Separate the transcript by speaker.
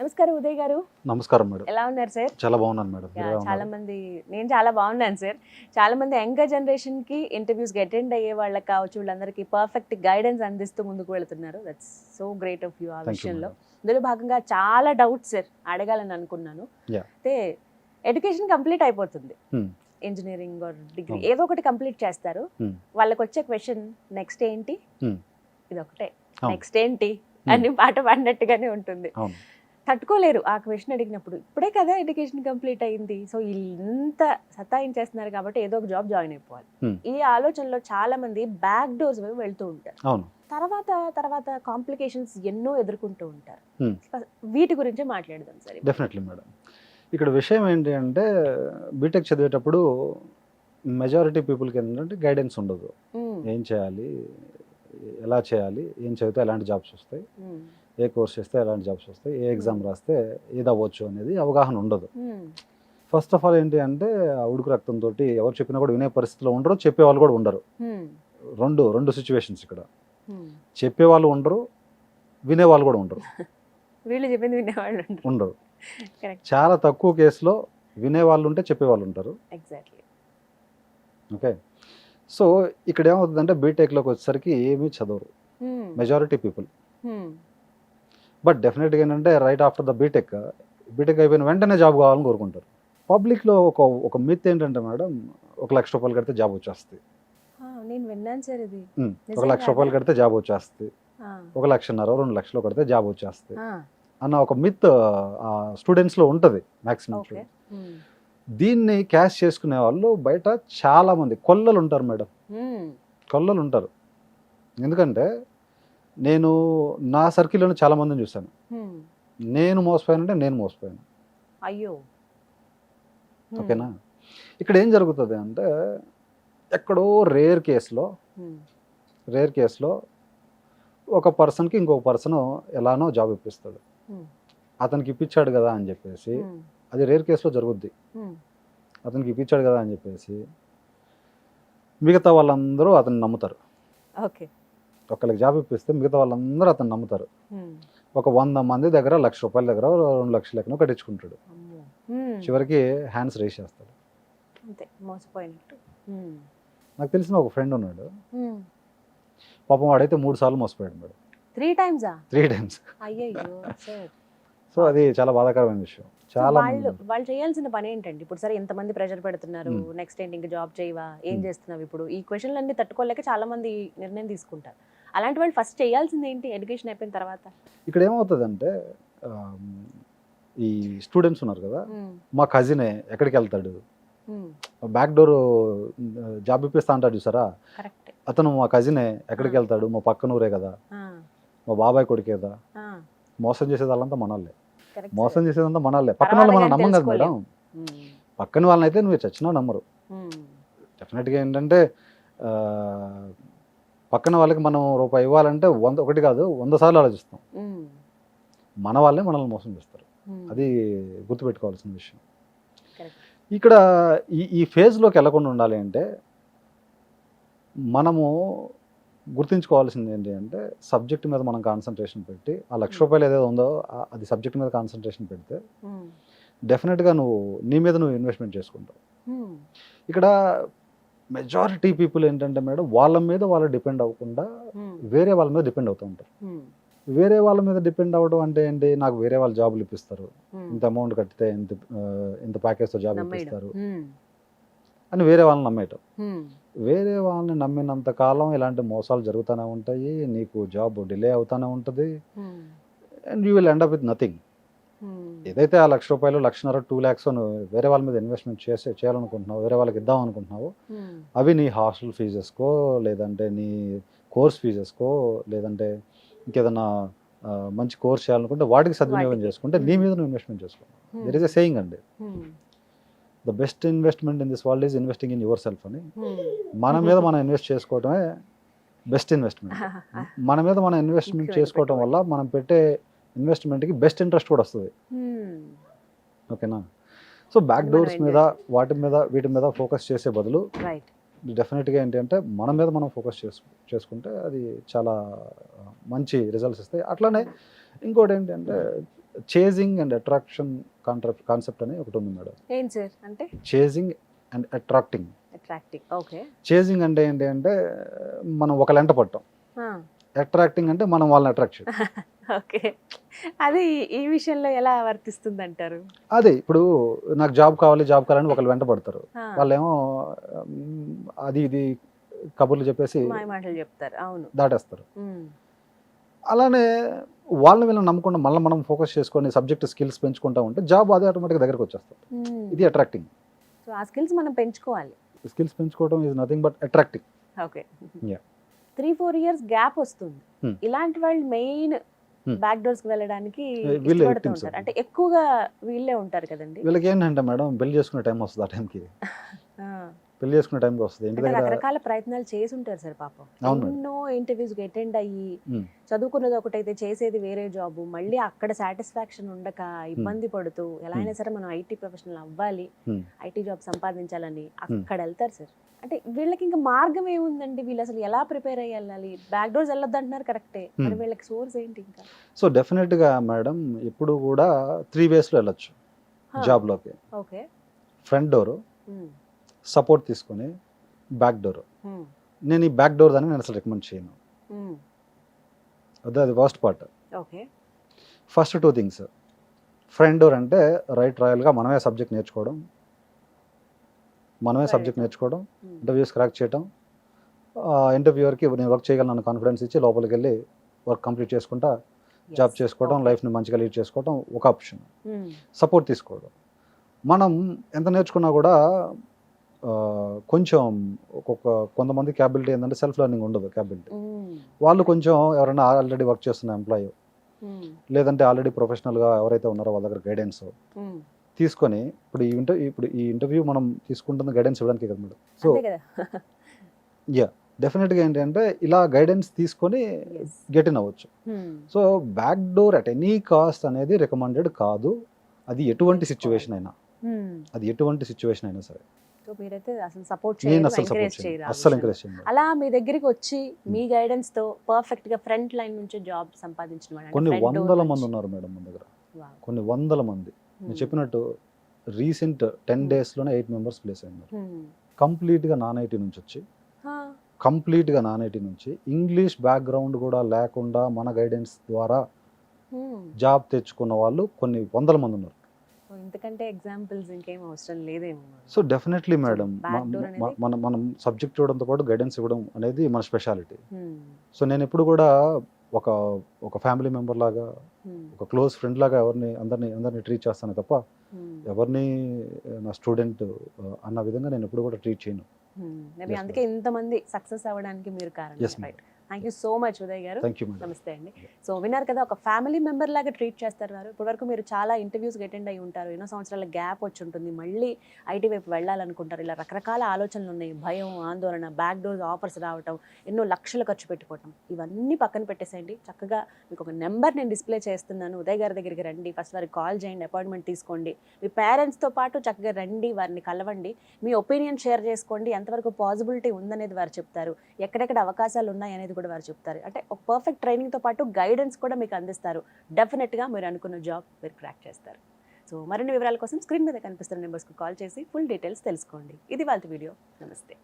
Speaker 1: నమస్కారం ఉదయ్ గారు.
Speaker 2: నమస్కారం మేడం.
Speaker 1: ఎలా ఉన్నారు సార్?
Speaker 2: చాలా బాగున్నాను మేడం.
Speaker 1: నేను చాలా బాగున్నాను సార్. చాలా మంది యంగర్ జనరేషన్ కి ఇంటర్వ్యూస్ అటెండ్ అయ్యే వాళ్ళకి కావచ్చు, వాళ్ళందరికీ పర్ఫెక్ట్ గైడెన్స్ అందిస్తూ ముందుకు వెళ్తున్నారు. That's so great of you. ఆ విషయంలో ఇందులో భాగంగా చాలా డౌట్స్ సార్ అడగాలని అనుకున్నాను. అయితే ఎడ్యుకేషన్ కంప్లీట్ అయిపోతుంది, ఇంజనీరింగ్ ఆర్ డిగ్రీ ఏదో ఒకటి కంప్లీట్ చేస్తారు. వాళ్ళకి వచ్చే క్వశ్చన్ నెక్స్ట్ ఏంటి, ఇది ఒకటే నెక్స్ట్ ఏంటి అని పాట పాడినట్టుగానే ఉంటుంది. తట్టుకోలేరు ఆ క్వశ్చన్ అడిగినప్పుడు. ఇప్పుడే కదా ఎడ్యుకేషన్ కంప్లీట్ అయింది, సో ఇంత సతాయించేస్తున్నారు కాబట్టి ఏదో ఒక జాబ్ జాయిన్ అయిపోవాలి. ఈ ఆలోచనలో చాలా మంది బ్యాక్ డోర్స్ వైపు వెళ్తూ ఉంటారు. తర్వాత కాంప్లికేషన్స్ ఎన్నో ఎదుర్కొంటూ ఉంటారు. వీటి గురించి మాట్లాడదాం సార్.
Speaker 2: Definitely madam. ఇక్కడ విషయం ఏంటి అంటే, బీటెక్ చదివేటప్పుడు మెజారిటీ పీపుల్కి ఏంటంటే గైడెన్స్ ఉండదు. ఏం చేయాలి, ఎలా చేయాలి, ఏం చదివితే ఎలాంటి జాబ్స్ వస్తాయి, ఏ కోర్స్ చేస్తే ఎలాంటి జాబ్స్ వస్తాయి, ఏ ఎగ్జామ్ రాస్తే ఏది అవ్వచ్చు అనేది అవగాహన ఉండదు. ఫస్ట్ ఆఫ్ ఆల్ ఏంటి అంటే, ఉడుకు రక్తంతో ఎవరు చెప్పినా కూడా వినే పరిస్థితిలో ఉండరు, చెప్పేవాళ్ళు కూడా ఉండరు. రెండు సిచ్యువేషన్స్ ఇక్కడ. చెప్పేవాళ్ళు ఉండరు, వినేవాళ్ళు కూడా ఉండరు.
Speaker 1: వీళ్ళు చెప్పింది వినేవాళ్ళు
Speaker 2: ఉండరు. చాలా తక్కువ కేసులో వినేవాళ్ళు ఉంటే చెప్పేవాళ్ళు ఉంటారు.
Speaker 1: ఎగ్జాక్ట్లీ.
Speaker 2: ఓకే, సో ఇక్కడ ఏమవుతుందంటే, బీటెక్లోకి వచ్చేసరికి ఏమీ చదవరు మెజారిటీ పీపుల్. బట్ డెఫినెట్గా ఏంటంటే, రైట్ ఆఫ్టర్ ద బీటెక్ అయిపోయిన వెంటనే జాబ్ కావాలని కోరుకుంటారు. పబ్లిక్లో ఒక మిత్ ఏంటంటే మేడం, 1 లక్ష రూపాయలు కడితే జాబ్ వచ్చేస్తుంది.
Speaker 1: నేను విన్నాను సార్ ఇది.
Speaker 2: 1 లక్ష రూపాయలు కడితే జాబ్ వచ్చేస్తుంది, 1 లక్షన్నర 2 లక్షలు కడితే జాబ్ వచ్చేస్తుంది అన్న ఒక మిత్ స్టూడెంట్స్లో ఉంటుంది మ్యాక్సిమం. దీన్ని క్యాష్ చేసుకునే వాళ్ళు బయట చాలా మంది కొల్లలు ఉంటారు మేడం, కొల్లలు ఉంటారు. ఎందుకంటే నేను నా సర్కిల్లోనే చాలా మందిని చూశాను. నేను మోసపోయానంటే నేను మోసపోయాను.
Speaker 1: అయ్యో.
Speaker 2: ఓకేనా, ఇక్కడ ఏం జరుగుతుంది అంటే, ఎక్కడో రేర్ కేసులో ఒక పర్సన్కి ఇంకొక పర్సన్ ఎలానో జాబ్ ఇప్పిస్తాడు. అతనికి ఇప్పించాడు కదా అని చెప్పేసి, అది రేర్ కేసులో జరుగుద్ది. అతనికి ఇప్పించాడు కదా అని చెప్పేసి మిగతా వాళ్ళందరూ అతన్ని నమ్ముతారు. ఒకళ్ళకి జాబ్ ఇప్పిస్తే మిగతా వాళ్ళందరూ అతను నమ్ముతారు. ఒక 100 మంది దగ్గర 1 లక్ష రూపాయల దగ్గర 2 లక్షల లెక్కన కట్టించుకుంటాడు. చివరికి హ్యాండ్స్ రేస్ చేస్తాడు. నాకు తెలిసిన ఒక ఫ్రెండ్ ఉన్నాడు, పాపం వాడైతే 3 సార్లు మోసపోయాడు మేడం. 3 టైమ్స్. సో అది చాలా బాధాకరమైన విషయం. చాలా
Speaker 1: వాళ్ళు చేయాల్సిన పని ఏంటండి ఇప్పుడు? సరే, ఇంతమంది ప్రెషర్ పెడుతున్నారు, నెక్స్ట్ ఏంటి, ఇంకా జాబ్ చేయవా, ఏం చేస్తున్నావు ఇప్పుడు, ఈ క్వశ్చన్లు అన్ని తట్టుకోలేక చాలా మంది నిర్ణయం తీసుకుంటారు. అలాంటి వాళ్ళు ఫస్ట్ చేయాల్సింది ఏంటి ఎడ్యుకేషన్ అయిపోయిన తర్వాత?
Speaker 2: ఇక్కడ ఏమవుతుందంటే, ఈ స్టూడెంట్స్ ఉన్నారు కదా, మా కజినే ఎక్కడికి వెళ్తాడు, బ్యాక్ డోర్ జాబ్ ఇప్పిస్తా అంటాడు చూసారా, అతను మా కజినే ఎక్కడికి వెళ్తాడు, మా పక్కన ఊరే కదా, మా బాబాయ్ కొడుకే కదా. మోసం చేసేది వాళ్ళంతా మనోళ్ళే, మోసం చేసేదంతా మనోళ్ళే. పక్కన వాళ్ళు మనం నమ్మం కదా మేడం. పక్కన వాళ్ళని అయితే నువ్వు చచ్చినా నమ్మరు. డెఫినెట్గా ఏంటంటే, పక్కన వాళ్ళకి మనం రూపాయి ఇవ్వాలంటే 1 కాదు 100 సార్లు ఆలోచిస్తాం. మన వాళ్ళే మనల్ని మోసం చేస్తారు. అది గుర్తుపెట్టుకోవాల్సిన విషయం. ఇక్కడ ఈ ఫేజ్లోకి వెళ్ళకుండా ఉండాలి అంటే, మనము గుర్తుంచుకోవాల్సింది ఏంటి అంటే, సబ్జెక్ట్ మీద మనం కాన్సన్ట్రేషన్ పెట్టి, ఆ 1 లక్ష రూపాయలు ఏదో ఉందో అది సబ్జెక్ట్ మీద కాన్సన్ట్రేషన్ పెడితే డెఫినెట్గా నీ మీద నువ్వు ఇన్వెస్ట్మెంట్ చేసుకుంటావు. ఇక్కడ మెజారిటీ పీపుల్ ఏంటంటే మేడం, వాళ్ళ మీద వాళ్ళు డిపెండ్ అవ్వకుండా వేరే వాళ్ళ మీద డిపెండ్ అవుతూ ఉంటారు. వేరే వాళ్ళ మీద డిపెండ్ అవ్వడం అంటే ఏంటి, నాకు వేరే వాళ్ళు జాబులు ఇప్పిస్తారు, ఇంత అమౌంట్ కట్టితే ఇంత ప్యాకేజ్తో జాబ్ ఇప్పిస్తారు అని వేరే వాళ్ళని నమ్మేయటం. వేరే వాళ్ళని నమ్మినంత కాలం ఇలాంటి మోసాలు జరుగుతూనే ఉంటాయి, నీకు జాబ్ డిలే అవుతూనే ఉంటుంది, and you will end up with nothing. ఏదైతే ఆ 1 లక్ష రూపాయలు 1.5 లక్షలు 2 lakhs వేరే వాళ్ళ మీద ఇన్వెస్ట్మెంట్ చేయాలనుకుంటున్నావు, వేరే వాళ్ళకి ఇద్దాం అనుకుంటున్నావు, అవి నీ హాస్టల్ ఫీజెస్కో, లేదంటే నీ కోర్స్ ఫీజెస్కో, లేదంటే ఇంకేదన్నా మంచి కోర్స్ చేయాలనుకుంటే వాటికి సద్వినియోగం చేసుకుంటే నీ మీద నువ్వు ఇన్వెస్ట్మెంట్ చేసుకున్నావు. దెర్ ఇస్ ఎ సేయింగ్ అండి, the best investment in this world is investing in your self అని. మన మీద మనం ఇన్వెస్ట్ చేసుకోవటమే బెస్ట్ ఇన్వెస్ట్మెంట్. మన మీద మనం ఇన్వెస్ట్మెంట్ చేసుకోవటం వల్ల మనం పెట్టే ఇన్వెస్ట్మెంట్కి బెస్ట్ ఇంట్రెస్ట్ కూడా వస్తుంది. ఓకేనా, సో బ్యాక్ డోర్స్ మీద వీటి మీద ఫోకస్ చేసే బదులు డెఫినెట్గా ఏంటి అంటే, మన మీద మనం ఫోకస్ చేసుకుంటే అది చాలా మంచి రిజల్ట్స్ ఇస్తాయి. అట్లానే ఇంకోటి ఏంటంటే, చేజింగ్ అండ్ అట్రాక్షన్ కాన్సెప్ట్ అని ఒకటి ఉంది మేడం.
Speaker 1: ఏం సార్ అంటే
Speaker 2: chasing and attracting.
Speaker 1: Attractive. Okay.
Speaker 2: Chasing అంటే ఏంటి అంటే మనం ఒకళ్ళ వెంట పడటం. అట్రాక్టింగ్ అంటే మనం వాళ్ళని అట్రాక్ట్ చేయడం.
Speaker 1: ఓకే. అది ఈ విషయంలో ఎలా వర్తిస్తుంది అంటారు?
Speaker 2: అదే ఇప్పుడు నాకు జాబ్ కావాలని ఒకళ్ళు వెంట పడతారు. వాళ్ళేమో అది ఇది కబుర్లు చెప్పేసి
Speaker 1: మాయ మాటలు చెప్తారు. అవును.
Speaker 2: దాటేస్తారు. అలానే వాళ్ళని వీళ్ళని నమ్మకుండా మళ్ళీ మనం ఫోకస్ చేసుకొని సబ్జెక్ట్ స్కిల్స్ పెంచుకుంటా ఉంటే జాబ్ అదే ఆటోమేటిక్గా దగ్గరకు వచ్చేస్తారు. ఇది అట్రాక్టింగ్.
Speaker 1: సో ఆ స్కిల్స్ మనం పెంచుకోవాలి.
Speaker 2: స్కిల్స్ పెంచుకోవడం is nothing but attracting.
Speaker 1: Okay.
Speaker 2: Yeah.
Speaker 1: 3-4 years gap వస్తుంది. ఇలాంటి వాళ్ళు మెయిన్ బ్యాక్ డోర్స్ కి వెళ్ళడానికి ఇష్టపడుతూ ఉంటారు. అంటే ఎక్కువగా వీళ్ళే ఉంటారు కదండి.
Speaker 2: వీళ్ళకి ఏంటంటే మేడం పెళ్లి చేసుకునే టైం వస్తుంది. ఆ టైంకి పెళ్లి చేసుకునే టైంకి వస్తుంది. ఇంటి దగ్గర
Speaker 1: రకరకాల ప్రయత్నాలు చేసి ఉంటారు సార్ పాపం. ఎన్నో ఇంటర్వ్యూస్ అటెండ్ అయ్యి చదువుకున్నది ఒకటైతే చేసేది వేరే జాబ్, మళ్ళీ అక్కడ సాటిస్ఫాక్షన్ ఉండక ఇబ్బంది పడుతూ ఎలా అయినా సరే మనం ఐటీ ప్రొఫెషనల్ అవ్వాలి, ఐటీ జాబ్ సంపాదించాలని అక్కడ వెళ్తారు సార్. అంటే వీళ్ళకి ఇంకా మార్గం ఏముందండి? వీళ్ళు అసలు ఎలా ప్రిపేర్ అయ్యి వెళ్ళాలి? బ్యాక్ డోర్స్ వెళ్ళొద్దు అంటున్నారు, కరెక్టే. మరి వీళ్ళకి సోర్స్ ఏంటి ఇంకా?
Speaker 2: సో డెఫినెట్గా మేడం ఇప్పుడు కూడా 3 waysలో వెళ్ళొచ్చు జాబ్లోకి.
Speaker 1: ఓకే.
Speaker 2: ఫ్రంట్ డోరు, సపోర్ట్ తీసుకొని బ్యాక్ డోర్. నేను ఈ బ్యాక్ డోర్ దాన్ని నేను అసలు రికమెండ్ చేయను. అది worst part.
Speaker 1: Okay.
Speaker 2: First 2 things. Front door అంటే రైట్ రాయల్గా మనమే సబ్జెక్ట్ నేర్చుకోవడం, ఇంటర్వ్యూస్ క్రాక్ చేయడం, ఇంటర్వ్యూవర్కి నేను వర్క్ చేయగలను కాన్ఫిడెన్స్ ఇచ్చి లోపలికి వెళ్ళి వర్క్ కంప్లీట్ చేసుకుంటా జాబ్ చేసుకోవడం, లైఫ్ని మంచిగా లీడ్ చేసుకోవడం ఒక ఆప్షన్. సపోర్ట్ తీసుకోవడం. మనం ఎంత నేర్చుకున్నా కూడా కొంచెం కొంతమంది క్యాబిలిటీ ఏంటంటే సెల్ఫ్ లెర్నింగ్ ఉండదు. క్యాబిలిటీ వాళ్ళు కొంచెం ఎవరైనా ఆల్రెడీ వర్క్ చేస్తున్న ఎంప్లాయీ లేదంటే ఆల్రెడీ ప్రొఫెషనల్గా ఎవరైతే ఉన్నారో వాళ్ళ దగ్గర గైడెన్స్ తీసుకొని ఇప్పుడు ఈ ఇంటర్వ్యూ మనం తీసుకుంటున్న గైడెన్స్ ఇవ్వడానికి కదా మేడం. సో డెఫినెట్గా ఏంటంటే ఇలా గైడెన్స్ తీసుకొని గెట్ ఇన్ అవ్వచ్చు. So back door at any cost అనేది రికమెండెడ్ కాదు. అది ఎటువంటి సిచ్యువేషన్ అయినా సరే.
Speaker 1: మీరైతే అసలు సపోర్ట్
Speaker 2: అస్సలు ఎంకరేజ్ చేయండి.
Speaker 1: అలా మీ దగ్గరికి వచ్చి మీ గైడెన్స్ తో పర్ఫెక్ట్ గా ఫ్రంట్ లైన్ నుంచి జాబ్ సంపాదించిన వాళ్ళు
Speaker 2: కొన్ని వందల మంది ఉన్నారు మేడం మన దగ్గర. కొన్ని వందల మంది. నేను చెప్పినట్టు రీసెంట్ 10 daysలోనే 8 members ప్లేస్ అయినారు. కంప్లీట్గా నాన్ ఐటీ నుంచి ఇంగ్లీష్ బ్యాక్గ్రౌండ్ కూడా లేకుండా మన గైడెన్స్ ద్వారా జాబ్ తెచ్చుకున్న వాళ్ళు కొన్ని వందల మంది ఉన్నారు.
Speaker 1: ఇంతకంటే ఎగ్జాంపుల్స్ ఇంకేం అవసరం లేదేమో.
Speaker 2: సో డెఫినెట్లీ మేడం మనం సబ్జెక్ట్ చూడడంతో పాటు గైడెన్స్ ఇవ్వడం అనేది మన స్పెషాలిటీ. సో నేను ఎప్పుడు కూడా ఒక ఫ్యామిలీ మెంబర్ లాగా, ఒక క్లోజ్ ఫ్రెండ్ లాగా అందరినీ ట్రీట్ చేస్తాను తప్ప ఎవరిని నా స్టూడెంట్ అన్న విధంగా నేను ఎప్పుడు కూడా ట్రీట్ చేయను.
Speaker 1: అందుకే ఇంతమంది సక్సెస్ అవ్వడానికి మీరు కారణం. Thank you so much Uday గారు. నమస్తే అండి. సో విన్నారు కదా, ఒక ఫ్యామిలీ మెంబర్ లాగా ట్రీట్ చేస్తారు వారు. ఇప్పటివరకు మీరు చాలా ఇంటర్వ్యూస్కి అటెండ్ అయ్యి ఉంటారు, ఎన్నో సంవత్సరాల గ్యాప్ వచ్చి ఉంటుంది, మళ్ళీ ఐటీ వైపు వెళ్ళాలనుకుంటారు. ఇలా రకరకాల ఆలోచనలు ఉన్నాయి, భయం, ఆందోళన, బ్యాక్ డోర్స్ ఆఫర్స్ రావటం, ఎన్నో లక్షలు ఖర్చు పెట్టుకోవటం, ఇవన్నీ పక్కన పెట్టేసేయండి. చక్కగా మీకు ఒక నెంబర్ నేను డిస్ప్లే చేస్తున్నాను, ఉదయ్ గారి దగ్గరికి రండి. ఫస్ట్ వారికి కాల్ చేయండి, అపాయింట్మెంట్ తీసుకోండి. మీ పేరెంట్స్తో పాటు చక్కగా రండి, వారిని కలవండి, మీ ఒపీనియన్ షేర్ చేసుకోండి. ఎంతవరకు పాసిబిలిటీ ఉందనేది వారు చెప్తారు, ఎక్కడెక్కడ అవకాశాలు ఉన్నాయి అనేది కూడా వారు చెప్తారు. అంటే ఒక పర్ఫెక్ట్ ట్రైనింగ్తో పాటు గైడెన్స్ కూడా మీకు అందిస్తారు. డెఫినెట్గా మీరు అనుకున్న జాబ్ మీరు క్రాక్ చేస్తారు. సో మరిన్ని వివరాల కోసం స్క్రీన్ మీద కనిపిస్తున్న నెంబర్స్కి కాల్ చేసి ఫుల్ డీటెయిల్స్ తెలుసుకోండి. ఇది వాళ్ళ వీడియో. నమస్తే.